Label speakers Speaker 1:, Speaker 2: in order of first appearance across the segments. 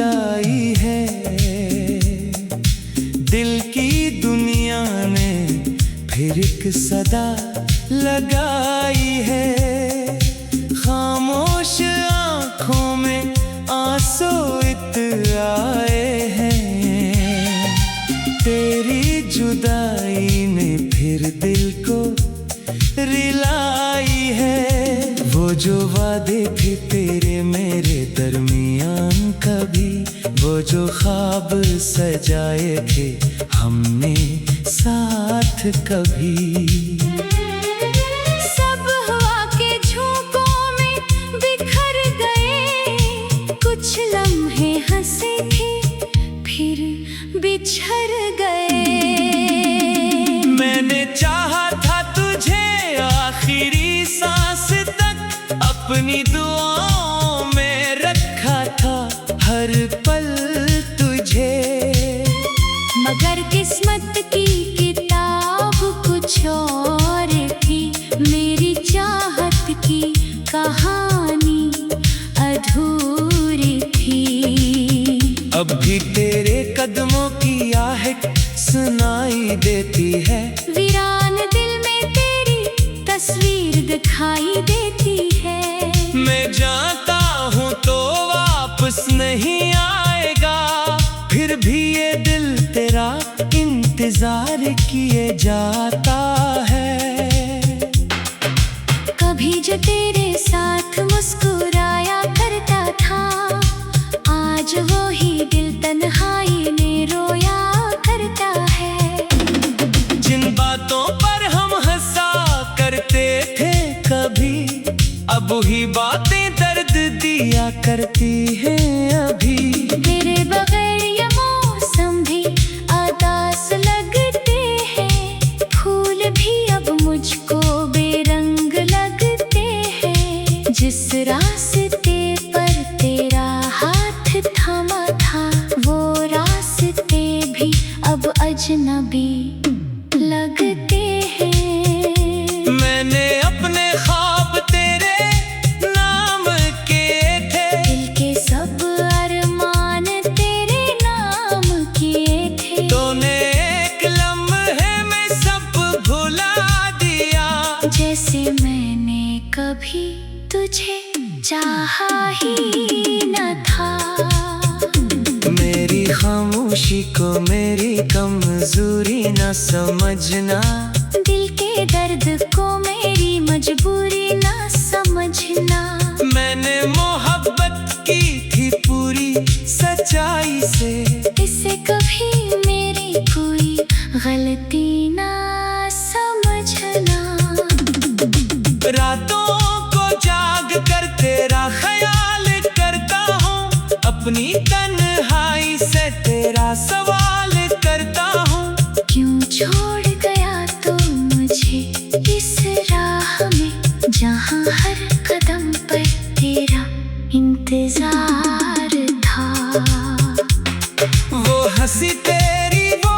Speaker 1: जुदाई है। दिल की दुनिया ने फिर एक सदा लगाई है। खामोश आँखों में आंसू आए हैं। तेरी जुदाई ने फिर दिल को रिलाई है। वो जो वादे थे तेरे मेरे दरमियान कभी, वो जो ख्वाब सजाए थे हमने साथ कभी,
Speaker 2: सब हवा के झोंकों में बिखर गए। कुछ लम्हे हंसे थे फिर बिछड़ गए।
Speaker 1: मैंने चाहा था तुझे आखिरी सांस तक, अपनी दुआओं में रखा था हर पल तुझे।
Speaker 2: मगर किस्मत की किताब कुछ और थी, मेरी चाहत की कहानी अधूरी थी।
Speaker 1: अब भी तेरे कदमों की आहट सुनाई देती है।
Speaker 2: वीरान दिल में तेरी तस्वीर दिखाई देती है।
Speaker 1: मैं जानता हूँ तो वापस नहीं आएगा, फिर भी ये दिल तेरा इंतजार किए जाता है।
Speaker 2: कभी जो तेरे साथ मुस्कुराया करता था, आज वो ही दिल तन्हाई में रोया करता है।
Speaker 1: जिन बातों पर हम हंसा करते थे कभी, अब वही बातें दर्द दिया करती हैं अभी।
Speaker 2: तेरे बगैर ये मौसम भी उदास लगते हैं। फूल भी अब मुझको बेरंग लगते हैं। जिस रास्ते पर तेरा हाथ थामा था, वो रास्ते भी अब अजनबी लगते हैं।
Speaker 1: मैंने अपने ख्वाब तेरे नाम किए थे,
Speaker 2: दिल के सब अरमान तेरे नाम किए थे।
Speaker 1: तूने एक लम्हे में सब भुला दिया,
Speaker 2: जैसे मैंने कभी तुझे चाहा ही न था।
Speaker 1: मेरी खामोशी को मेरी कमजोरी न समझना,
Speaker 2: दिल के दर्द को मेरी मजबूरी न समझना।
Speaker 1: मैंने मोहब्बत की थी पूरी सच्चाई से,
Speaker 2: इसे कभी मेरी कोई गलती न समझना।
Speaker 1: रातों को जाग कर तेरा ख्याल करता हूँ, अपनी तन्हाई से तेरा सवाल करता हूँ।
Speaker 2: क्यों छोड़ गया तू मुझे इस राह में, जहाँ हर कदम पर तेरा इंतजार था।
Speaker 1: वो हंसी तेरी वो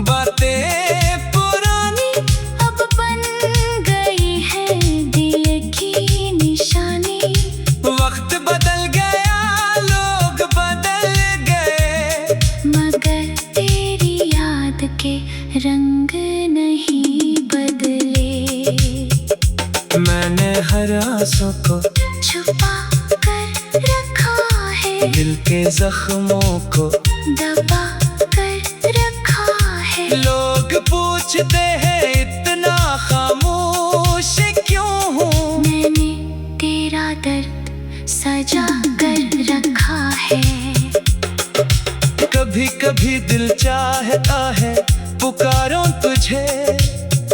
Speaker 1: बातें पुरानी,
Speaker 2: अब बन गई है दिल की निशानी।
Speaker 1: वक्त बदल गया लोग बदल गए,
Speaker 2: मगर तेरी याद के रंग नहीं बदले।
Speaker 1: मैंने हर आंसू को
Speaker 2: छुपा कर रखा है,
Speaker 1: दिल के जख्मों को
Speaker 2: दबा कर रखा है।
Speaker 1: लोग पूछते हैं इतना खामोश क्यों हूँ,
Speaker 2: मैंने तेरा दर्द सजा कर रखा है।
Speaker 1: कभी कभी दिल चाहता है पुकारूं तुझे,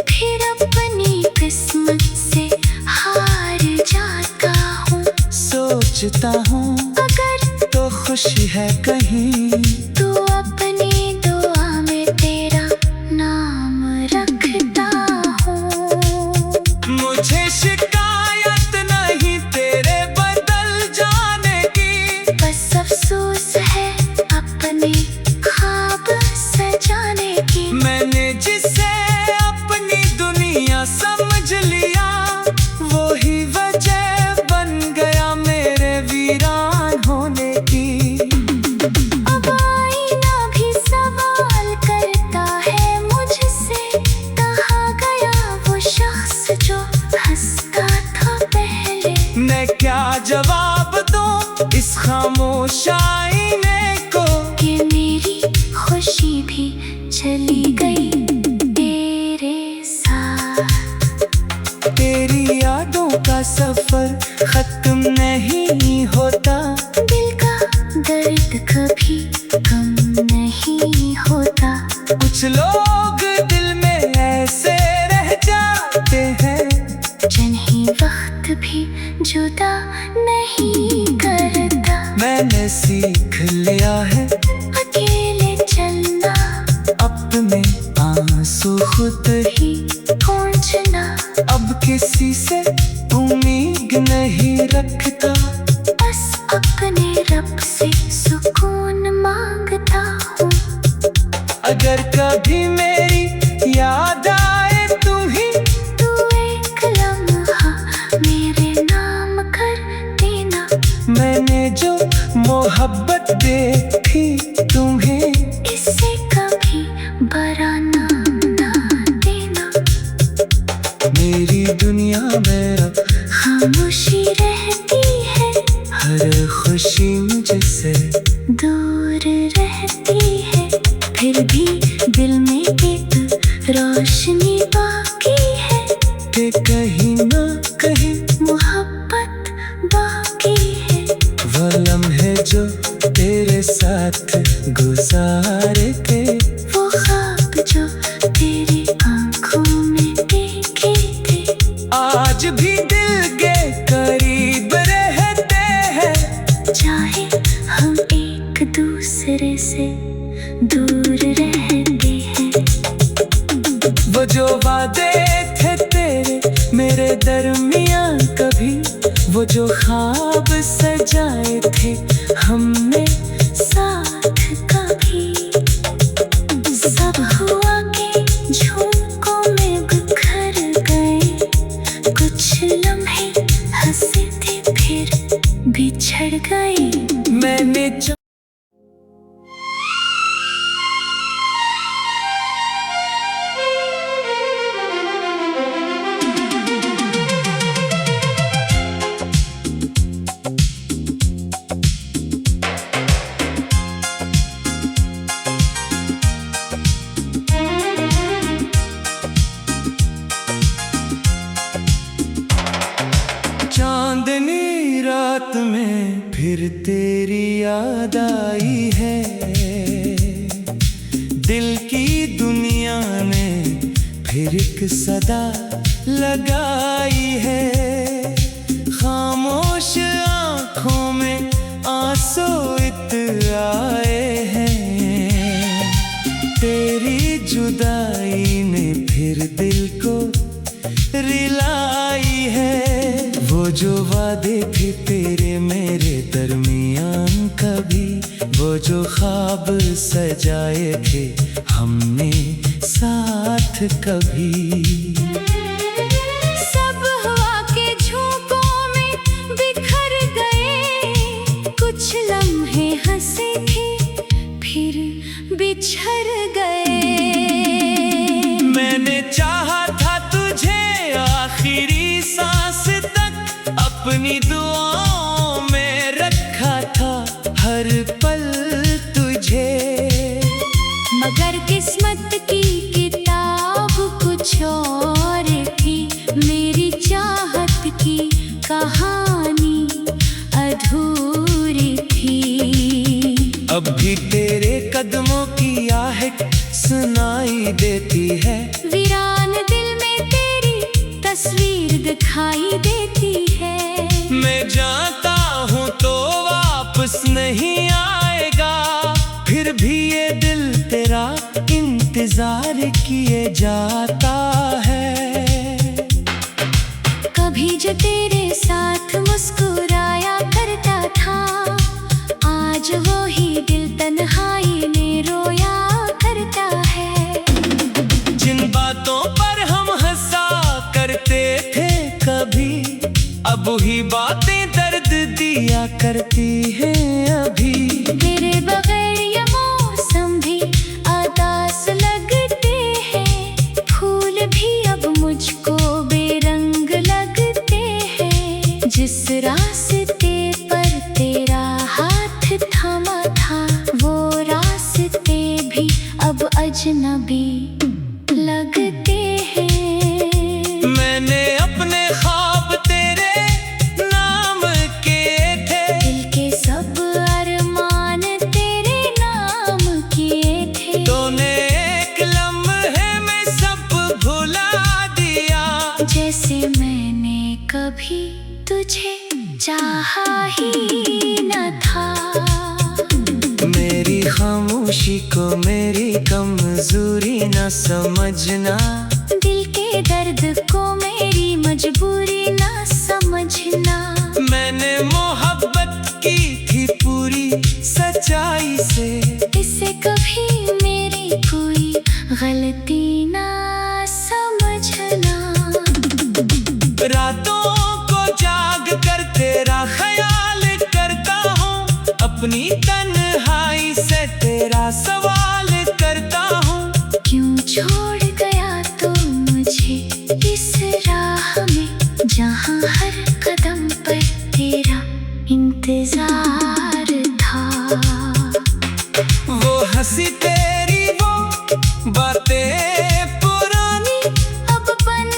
Speaker 2: फिर अपनी किस्मत से हार जाता हूँ।
Speaker 1: सोचता हूँ
Speaker 2: अगर
Speaker 1: तो खुशी है कहीं,
Speaker 2: तू अपनी दुआ में तेरा नाम रखता हूँ।
Speaker 1: मुझे शिकायत नहीं तेरे बदल जाने की,
Speaker 2: बस अफसोस है अपने ख्वाब सजाने की।
Speaker 1: मैंने जिसे अपनी दुनिया समझ लिया, वो ही वजह बन गया मेरे वीरान होने की।
Speaker 2: कभी कम नहीं होता।
Speaker 1: कुछ लोग दिल में ऐसे रह जाते हैं,
Speaker 2: जिन्हें वक्त भी जुदा नहीं करता।
Speaker 1: मैंने सीख लिया है
Speaker 2: अकेले चलना,
Speaker 1: अपने आंसू खुद
Speaker 2: ही पहुंचना।
Speaker 1: अब किसी से उम्मीद नहीं रखता,
Speaker 2: बस अपने रब से सुकून मांगता हूँ।
Speaker 1: अगर कभी मेरी याद आए तुम्ही,
Speaker 2: तू एक लम्हा मेरे नाम कर देना।
Speaker 1: मैंने जो मोहब्बत देखी तुम्हें,
Speaker 2: इससे कभी बरा नाम ना देना।
Speaker 1: मेरी दुनिया में अब
Speaker 2: खामोशी रहती है,
Speaker 1: हर खुशी मुझसे
Speaker 2: दूर रहती है। फिर भी दिल में एक रोशनी बाकी है,
Speaker 1: कि कहीं ना कहीं
Speaker 2: मोहब्बत बाकी है।
Speaker 1: वो लम्हे जो तेरे साथ गुजारे थे,
Speaker 2: वो ख्वाब जो तेरी आंखों में देखे थे,
Speaker 1: आज भी दिल के करीब रहते हैं,
Speaker 2: चाहे हम एक दूसरे से दूर रहते हैं।
Speaker 1: वो जो वादे थे तेरे मेरे दरमियां कभी, वो जो ख्वाब सजाए थे हमने
Speaker 2: साथ कभी, सब हुआ के झोंकों में बिखर गए। कुछ लम्हे हंसे थे फिर बिछड़ गए।
Speaker 1: मैंने चांदनी रात में फिर तेरी याद आई है, दिल की दुनिया ने फिर एक सदा लगाई है। खामोश आंखों में आंसू आए हैं, तेरी जुदाई ने फिर दिल को रिलाई है। वो जो वादे थे तेरे मेरे दरमियान कभी, वो जो ख्वाब सजाए थे हमने साथ कभी,
Speaker 2: सब हवा के झोंकों में बिखर गए। कुछ लम्हे हंसे थे फिर बिछड़ गए।
Speaker 1: मैंने चाहा था तुझे आखिरी सांस तक, अपनी दुआओं में रखा था हर पल तुझे,
Speaker 2: मगर किस्मत की किताब कुछ और थी। मेरी चाहत की कहानी अधूरी थी।
Speaker 1: अब भी तेरे कदमों की आहट सुनाई देती है,
Speaker 2: वीरान दिल में तेरी तस्वीर दिखाई देती है।
Speaker 1: मैं जानता हूँ तो वापस नहीं आएगा, फिर भी ये दिल तेरा इंतजार किए जाता है।
Speaker 2: कभी जो तेरे साथ मुस्कुराया करता था, आज वो ही दिल तन्हाई में रोया करता है।
Speaker 1: जिन बातों पर हम हंसा करते थे कभी, अब वही बातें दर्द दिया करती हैं अभी।
Speaker 2: तेरे बगैर ये मौसम भी उदास लगते हैं, फूल भी अब मुझको बेरंग लगते हैं। जिस रास्ते पर तेरा हाथ थामा था, वो रास्ते भी अब अजनबी लगते हैं।
Speaker 1: मैंने अपने ख्वाब तेरे नाम किए थे,
Speaker 2: दिल के सब अरमान तेरे
Speaker 1: खामोशी को मेरी कमजोरी न समझना,
Speaker 2: दिल के दर्द को मेरी मजबूरी ना समझना।
Speaker 1: मैंने मोहब्बत की थी पूरी सच्चाई से,
Speaker 2: इसे कभी मेरी कोई गलती ना समझना।
Speaker 1: रातों को जाग कर तेरा ख्याल करता हूँ, अपनी तन्हाई से तेरा सवाल करता हूँ।
Speaker 2: क्यों छोड़ गया तो मुझे इस राह में, जहाँ हर कदम पर तेरा इंतजार था।
Speaker 1: वो हंसी तेरी वो बातें पुरानी,
Speaker 2: अब बन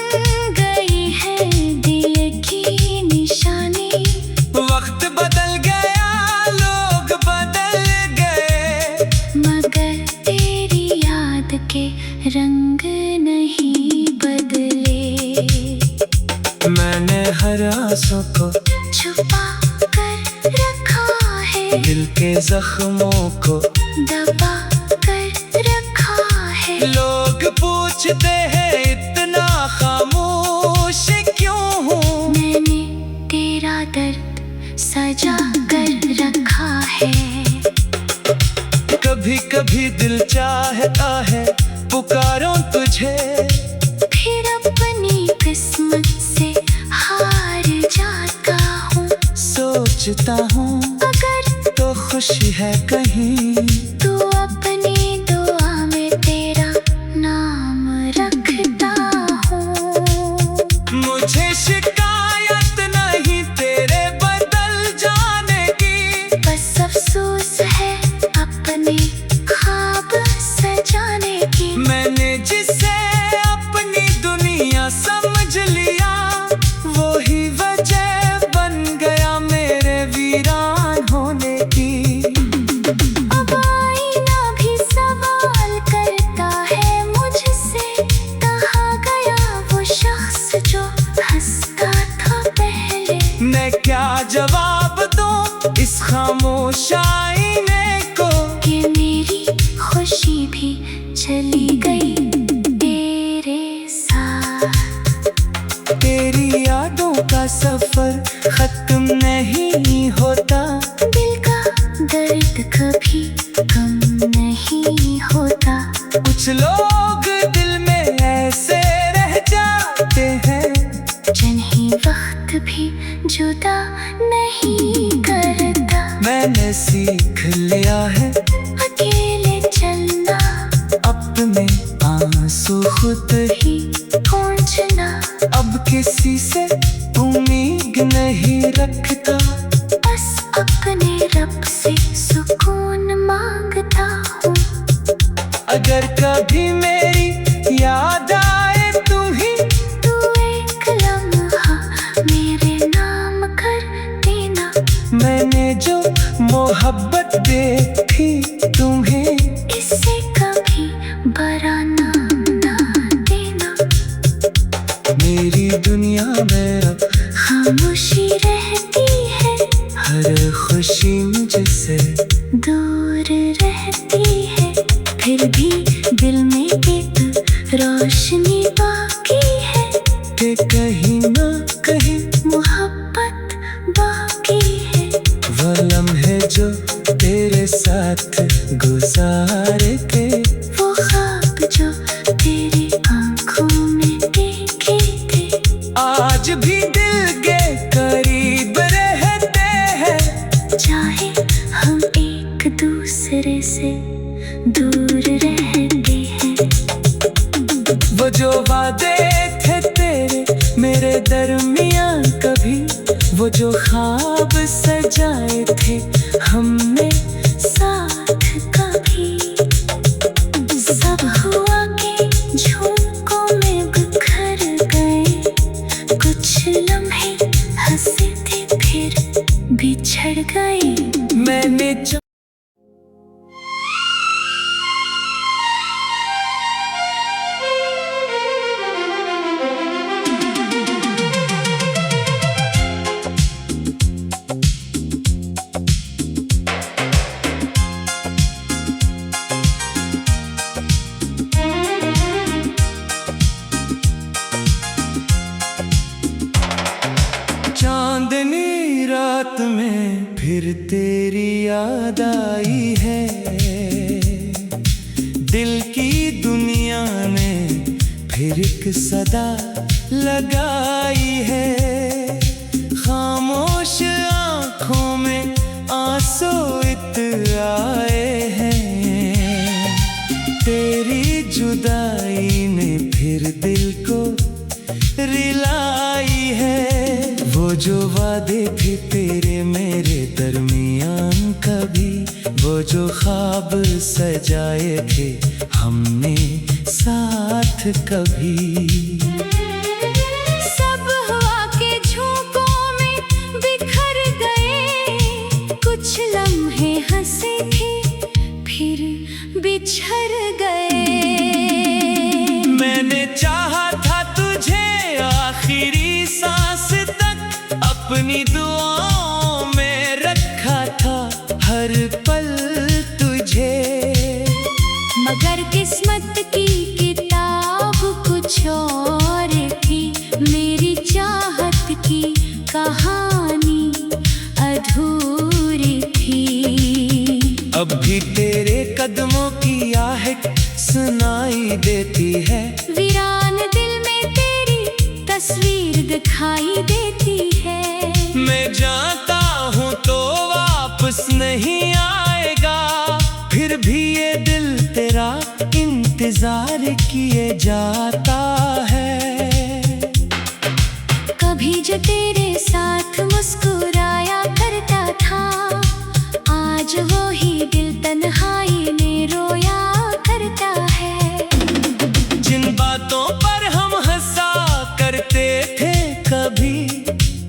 Speaker 2: गई है दिल की निशानी।
Speaker 1: वक्त बदल गया, लोग बदल गए,
Speaker 2: मगर तेरी याद के रंग नहीं बदले।
Speaker 1: मैंने हर आंसू को
Speaker 2: छुपा कर रखा है,
Speaker 1: दिल के जख्मों को
Speaker 2: दबा कर रखा है।
Speaker 1: लोग पूछते हैं इतना खामोश क्यों हूँ,
Speaker 2: मैंने तेरा दर्द सजा कर रखा है।
Speaker 1: कभी कभी दिल चाहता है पुकारूं तुझे,
Speaker 2: फिर अपनी किस्मत से हार जाता हूँ।
Speaker 1: सोचता हूँ
Speaker 2: अगर
Speaker 1: तो खुशी है कहीं,
Speaker 2: तू अपनी दुआ में तेरा नाम रखता हूँ।
Speaker 1: मुझे शिकायत नहीं तेरे बदल जाने की,
Speaker 2: बस अफसोस है अपने ख्वाब सजाने की।
Speaker 1: मैंने जिसे अपनी दुनिया समझ लिया, वो ही वजह बन गया मेरे वीरान होने की।
Speaker 2: अब आईना भी सवाल करता है मुझसे, कहाँ गया वो शख्स जो हंसता था पहले।
Speaker 1: मैं क्या जवाब दूं इस खामोश आईने को,
Speaker 2: कि मेरी खुशी भी चली गई तेरे साथ।
Speaker 1: तेरी यादों का सफर खत्म नहीं होता,
Speaker 2: दिल का दर्द कभी कम नहीं होता।
Speaker 1: कुछ लोग दिल में ऐसे रह जाते हैं,
Speaker 2: जिन्हें वक्त भी जुदा नहीं करता।
Speaker 1: मैंने सीख लिया है
Speaker 2: अकेले चलना,
Speaker 1: अपने आंसू खुद
Speaker 2: ही पहुंचना।
Speaker 1: अब किसी से उम्मीद नहीं रखता,
Speaker 2: बस अपने रब से सुकून मांगता हूँ।
Speaker 1: अगर कभी मेरी याद आए तुम्हें,
Speaker 2: तू एक लम्हा मेरे नाम कर देना।
Speaker 1: मैंने जो मोहब्बत देखी तुम्हें,
Speaker 2: इससे कभी बड़ा नाम ना देना।
Speaker 1: मेरी दुनिया में अब
Speaker 2: खामोशी रहती है,
Speaker 1: हर खुशी मुझसे
Speaker 2: दूर रहती है। फिर भी दिल में एक रोशनी बाकी है,
Speaker 1: कि कहीं ना कहीं
Speaker 2: मोहब्बत बाकी है।
Speaker 1: वो लम्हे जो तेरे साथ गुजारे थे,
Speaker 2: वो ख्वाब जो तेरी आंखों में देखे थे,
Speaker 1: आज भी दिल के करीब रहते हैं,
Speaker 2: चाहे हम एक दूसरे से दूर रहते हैं।
Speaker 1: वो जो वादे थे तेरे मेरे दरमियान कभी, वो जो ख्वाब सजाए थे हमने साथ कभी, सब हुआ के झोंकों में बिखर गए। कुछ लम्हे हंसे थे फिर बिछड़ गए। मैंने लिरिक सदा लगाई है, खामोश आंखों में आंसू इत आए हैं। तेरी जुदाई ने फिर दिल को रिलाई है, वो जो वादे थे तेरे मेरे दरमियान कभी, वो जो ख्वाब सजाए थे हमने साथ कभी।
Speaker 2: सब हवा के झोंकों में बिखर गए, कुछ लम्हे हंसे थे फिर बिछड़ गए।
Speaker 1: मैंने चाहा था तुझे आखिरी सांस तक, अपनी दुआओं में रखा था हर पल तुझे।
Speaker 2: मगर किस्मत की किताब कुछ और थी, मेरी चाहत की कहानी अधूरी थी।
Speaker 1: अब भी तेरे कदमों की आहट सुनाई देती है,
Speaker 2: वीरान दिल में तेरी तस्वीर दिखाई देती है।
Speaker 1: मैं जानता हूँ तो वापस नहीं आएगा, फिर भी ये दिल तेरा इंतजार किए जाता है।
Speaker 2: कभी जो तेरे साथ मुस्कुराया करता था, आज वो ही दिल तन्हाई में रोया करता है।
Speaker 1: जिन बातों पर हम हंसा करते थे कभी,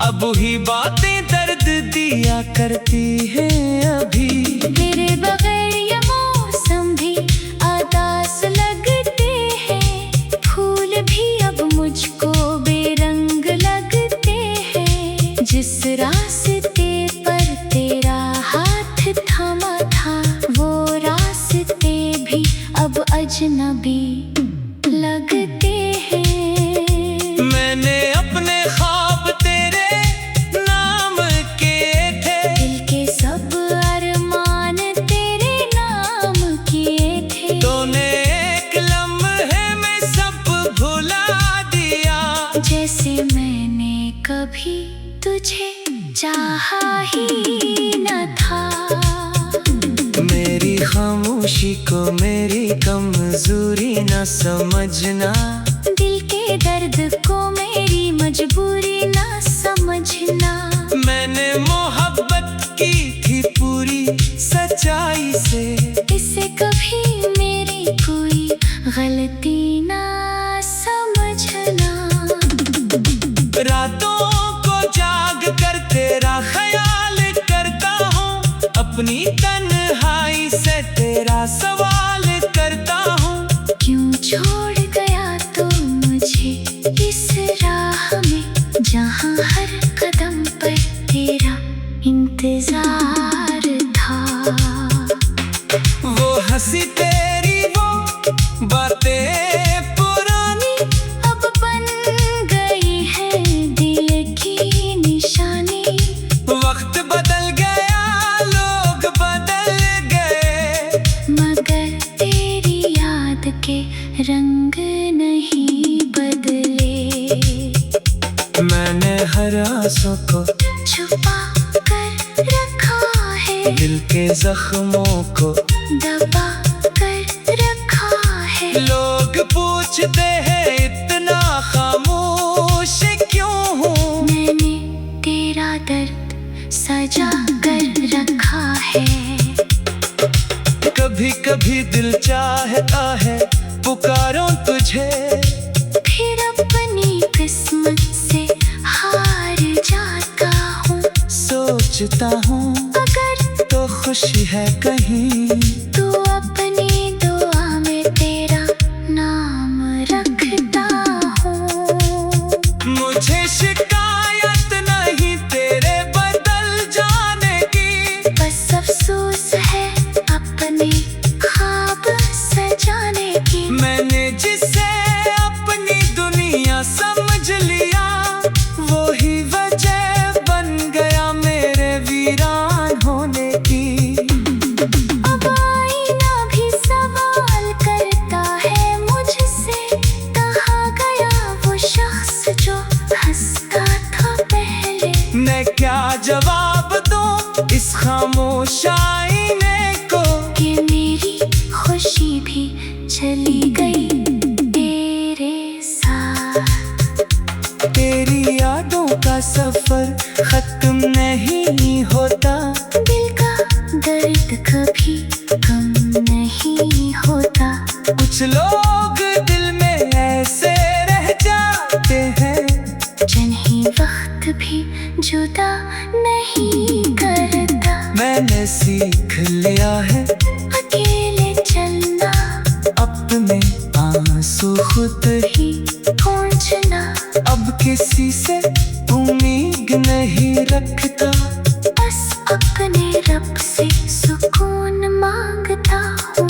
Speaker 1: अब वही बातें दर्द दिया करती हैं अभी।
Speaker 2: तेरे बगैर ये मौसम भी उदास लगते हैं, फूल भी अब मुझको बेरंग लगते हैं। जिस रास्ते पर तेरा हाथ थामा था, वो रास्ते भी अब अजनबी लगते हैं।
Speaker 1: मैंने अपने ख्वाब तेरे नाम किए थे,
Speaker 2: दिल के सब अरमान तेरे नाम किए थे।
Speaker 1: तूने एक लम्हे में सब भुला दिया,
Speaker 2: जैसे मैंने कभी तुझे चाहा ही न था।
Speaker 1: मेरी खामोशी को मेरी कमजोरी न समझना,
Speaker 2: दिल के दर्द को मेरी मजबूरी न समझना।
Speaker 1: मैंने मोहब्बत की थी पूरी सच्चाई से,
Speaker 2: इसे कभी मेरी कोई गलती ना समझना।
Speaker 1: रातों को जाग कर तेरा ख्याल करता हूँ, अपनी तन्हाई से तेरा सवाल करता हूँ।
Speaker 2: क्यों छोड़ गया तू मुझे इस राह में, जहाँ हर कदम पर तेरा इंतजार था।
Speaker 1: वो हंसी तेरी वो बातें पुरानी,
Speaker 2: अब बन गई है दिल की निशानी।
Speaker 1: वक्त बदल गया लोग बदल गए,
Speaker 2: मगर तेरी याद के रंग नहीं बदले।
Speaker 1: मैंने हर आंसू को
Speaker 2: छुपा कर रखा है,
Speaker 1: दिल के जख्मों को
Speaker 2: दबा कर रखा है।
Speaker 1: लोग पूछते हैं इतना खामोश क्यों हूँ,
Speaker 2: मैंने तेरा दर्द सजा कर रखा है।
Speaker 1: कभी कभी दिल चाहता है पुकारूं तुझे,
Speaker 2: फिर अपनी किस्मत से हार जाता हूँ।
Speaker 1: सोचता हूँ
Speaker 2: अगर
Speaker 1: तो खुशी है कहीं,
Speaker 2: तू अपनी दुआ में तेरा नाम रखता हूँ।
Speaker 1: मुझे शिकायत नहीं तेरे बदल जाने की,
Speaker 2: बस अफसोस है अपने ख्वाब सजाने की।
Speaker 1: मैंने जिसे अपनी दुनिया समझ लिया, वो ही वजह बन गया मेरे वीरान होने की।
Speaker 2: अब आईना भी सवाल करता है मुझसे, कहाँ
Speaker 1: सफर खत्म नहीं होता।
Speaker 2: दिल का दर्द कभी कम नहीं होता।
Speaker 1: कुछ लोग दिल में ऐसे रह जाते हैं,
Speaker 2: जिन्हें वक्त भी जुदा नहीं करता।
Speaker 1: मैंने सीख लिया है
Speaker 2: अकेले चलना,
Speaker 1: अपने आंसू खुद
Speaker 2: ही पहुंचना।
Speaker 1: अब किसी से उम्मीद नहीं रखता,
Speaker 2: बस अपने रब से सुकून मांगता हूँ।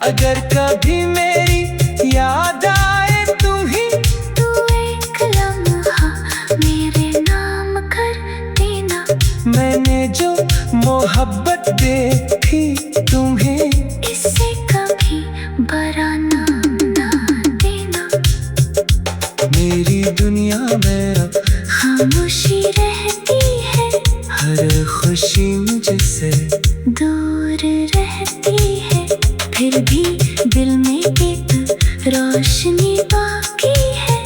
Speaker 1: अगर कभी मेरी याद आए तू ही,
Speaker 2: तू एक लम्हा मेरे नाम कर देना।
Speaker 1: मैंने जो मोहब्बत देखी तुम्हें,
Speaker 2: इससे कभी बड़ा नाम ना देना।
Speaker 1: मेरी दुनिया में अब
Speaker 2: खामोशी रहती है,
Speaker 1: हर खुशी मुझसे
Speaker 2: दूर रहती है। फिर भी दिल में एक रोशनी बाकी है,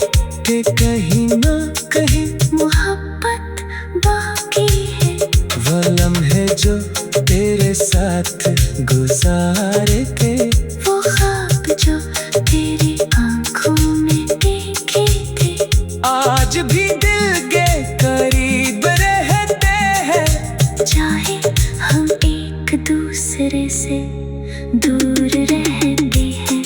Speaker 1: कि कहीं ना कहीं
Speaker 2: मोहब्बत बाकी है।
Speaker 1: वो लम्हे जो तेरे साथ गुजारे थे,
Speaker 2: वो ख्वाब जो तेरी आंखों में देखे थे,
Speaker 1: आज भी दिल के करीब रहते हैं।
Speaker 2: चाहे हम एक दूसरे से दूर रहते हैं।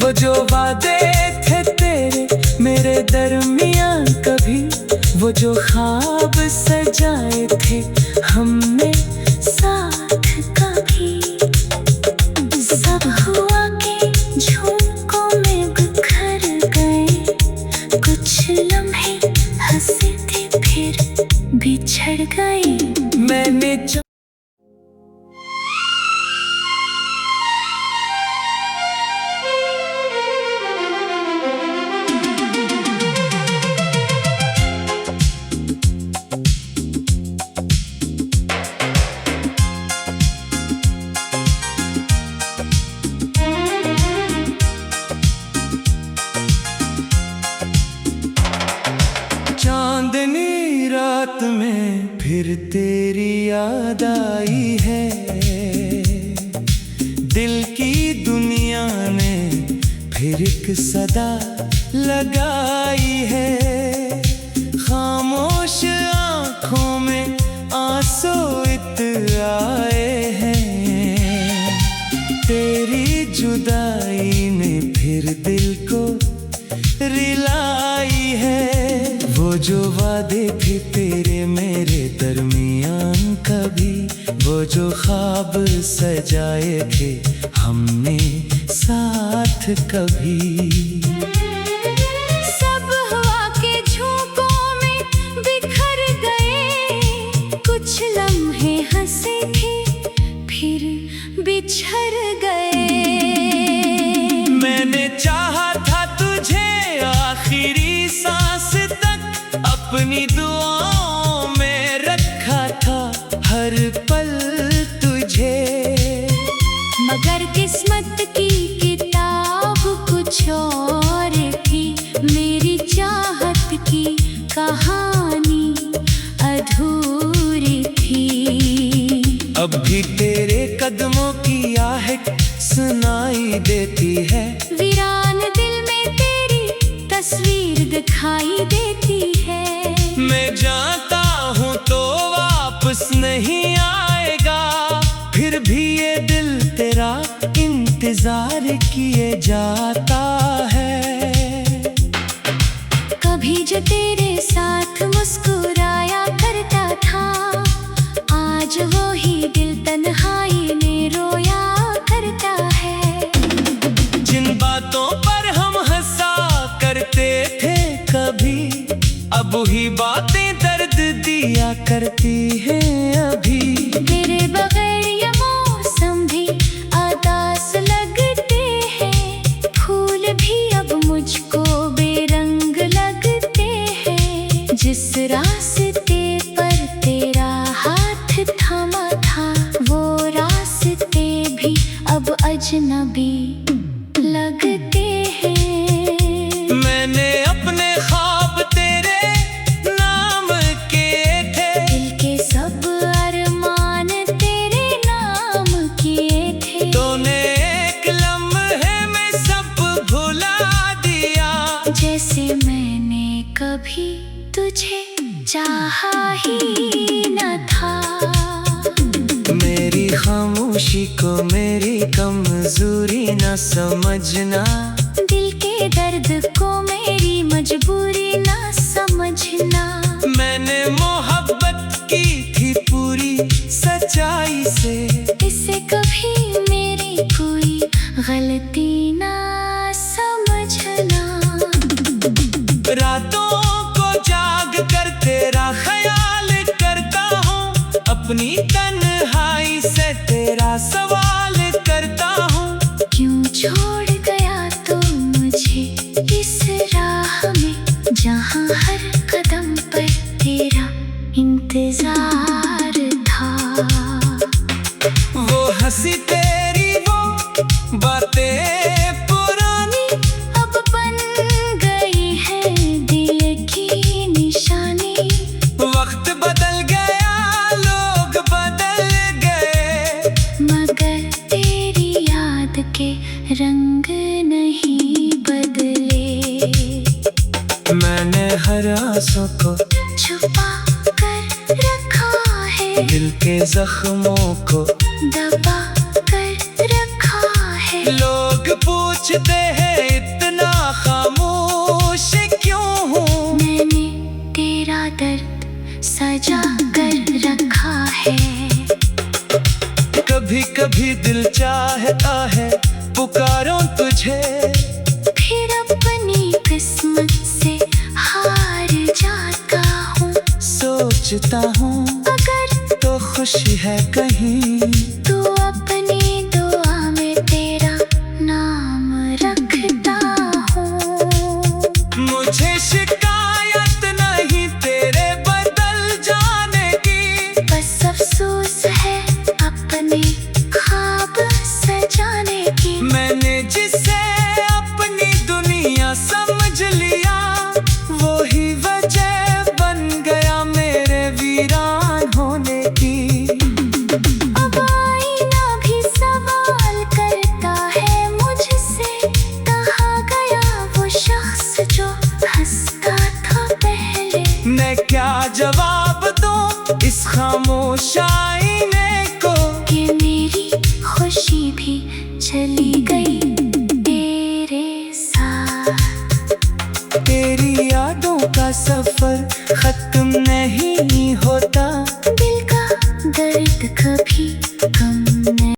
Speaker 1: वो जो वादे थे तेरे मेरे दरमियान कभी, वो जो ख्वाब सजाए थे हमने
Speaker 2: साथ कभी, सब हुआ के झोंकों में बिखर गए। कुछ लम्हे हंसे थे फिर बिछड़ गए।
Speaker 1: मैंने चांदनी रात में फिर तेरी याद आई है, दिल की दुनिया ने फिर एक सदा लगाई है। खामोश आंखों में आंसू आए हैं, तेरी जुदाई ने फिर दिल को रिलाई है। वो जो वादे थे तेरे मेरे दरमियान कभी, वो जो ख्वाब सजाए थे हमने साथ कभी,
Speaker 2: सब हवा के झोंकों में बिखर गए। कुछ लम्हे हंसे थे फिर बिछड़ गए।
Speaker 1: मैंने चाहा था तुझे आखिरी सांस तक, अपनी दुआओं में रखा था हर पल तुझे।
Speaker 2: मगर किस्मत की किताब कुछ और थी, मेरी चाहत की कहानी अधूरी थी।
Speaker 1: अब भी तेरे कदमों की आहट सुनाई देती है,
Speaker 2: वीरान दिल में तेरी तस्वीर दिखाई देती है।
Speaker 1: मैं जानता हूँ तो वापस नहीं आएगा, फिर भी ये दिल तेरा इंतजार किए जाता है।
Speaker 2: कभी जो तेरे साथ मुस्कुराया करता था, आज वो ही दिल तन्हाई में रोया करता है।
Speaker 1: जिन बातों पर हम हंसा करते थे कभी, अब वही बातें दर्द दिया करती हैं अभी।
Speaker 2: तेरे बगैर ये मौसम भी उदास लगते हैं, फूल भी अब मुझको बेरंग लगते हैं। जिस रास्ते पर तेरा हाथ थामा था, वो रास्ते भी अब अजनबी लगते हैं।
Speaker 1: मैंने अपने ख्वाब तेरे खामोशी को मेरी कमजोरी न समझना,
Speaker 2: दिल के दर्द को मेरी मजबूरी ना समझना।
Speaker 1: मैंने मोहब्बत की थी पूरी सच्चाई से,
Speaker 2: इसे कभी मेरी कोई गलती ना समझना।
Speaker 1: रातों को जाग कर तेरा ख्याल करता हूँ, अपनी तन्हाई से तेरा सवाल करता हूँ।
Speaker 2: क्यों छोड़ गया तू मुझे इस राह में, जहाँ हर कदम पर तेरा इंतजार था।
Speaker 1: वो हंसी तेरी, वो बातें पुरानी
Speaker 2: अब बन गई है दिल की निशानी।
Speaker 1: वक्त बदल गया, लोग बदल गए,
Speaker 2: मगर तेरी याद के रंग नहीं बदले।
Speaker 1: मैंने हर आंसू को
Speaker 2: छुपा कर रखा है,
Speaker 1: दिल के जख्मों को
Speaker 2: दबा कर रखा है।
Speaker 1: लोग पूछते हैं इतना खामोश क्यों हूँ,
Speaker 2: मैंने तेरा दर्द सजा कर रखा है।
Speaker 1: कभी कभी दिल चाहता है पुकारूं तुझे,
Speaker 2: फिर अपनी किस्मत से हार जाता हूँ।
Speaker 1: सोचता हूँ
Speaker 2: अगर
Speaker 1: तो खुशी है कहीं,
Speaker 2: तू अपनी दुआ में तेरा नाम रखता हूँ।
Speaker 1: मुझे शिकायत नहीं तेरे बदल जाने की,
Speaker 2: बस अफसोस है अपने ख्वाब सजाने की।
Speaker 1: मैंने जिसे अपनी दुनिया समझ लिया, वही वजह बन गया मेरे वीरान होने की।
Speaker 2: अब आईना भी सवाल करता है मुझसे, कहाँ गया वो शख्स जो हंसता था पहले।
Speaker 1: मैं क्या जवाब दूं इस खामोश आईने को,
Speaker 2: कि मेरी खुशी भी चली गई तेरे साथ।
Speaker 1: तेरी यादों का सफर खत्म नहीं होता,
Speaker 2: दिल का दर्द कभी कम नहीं।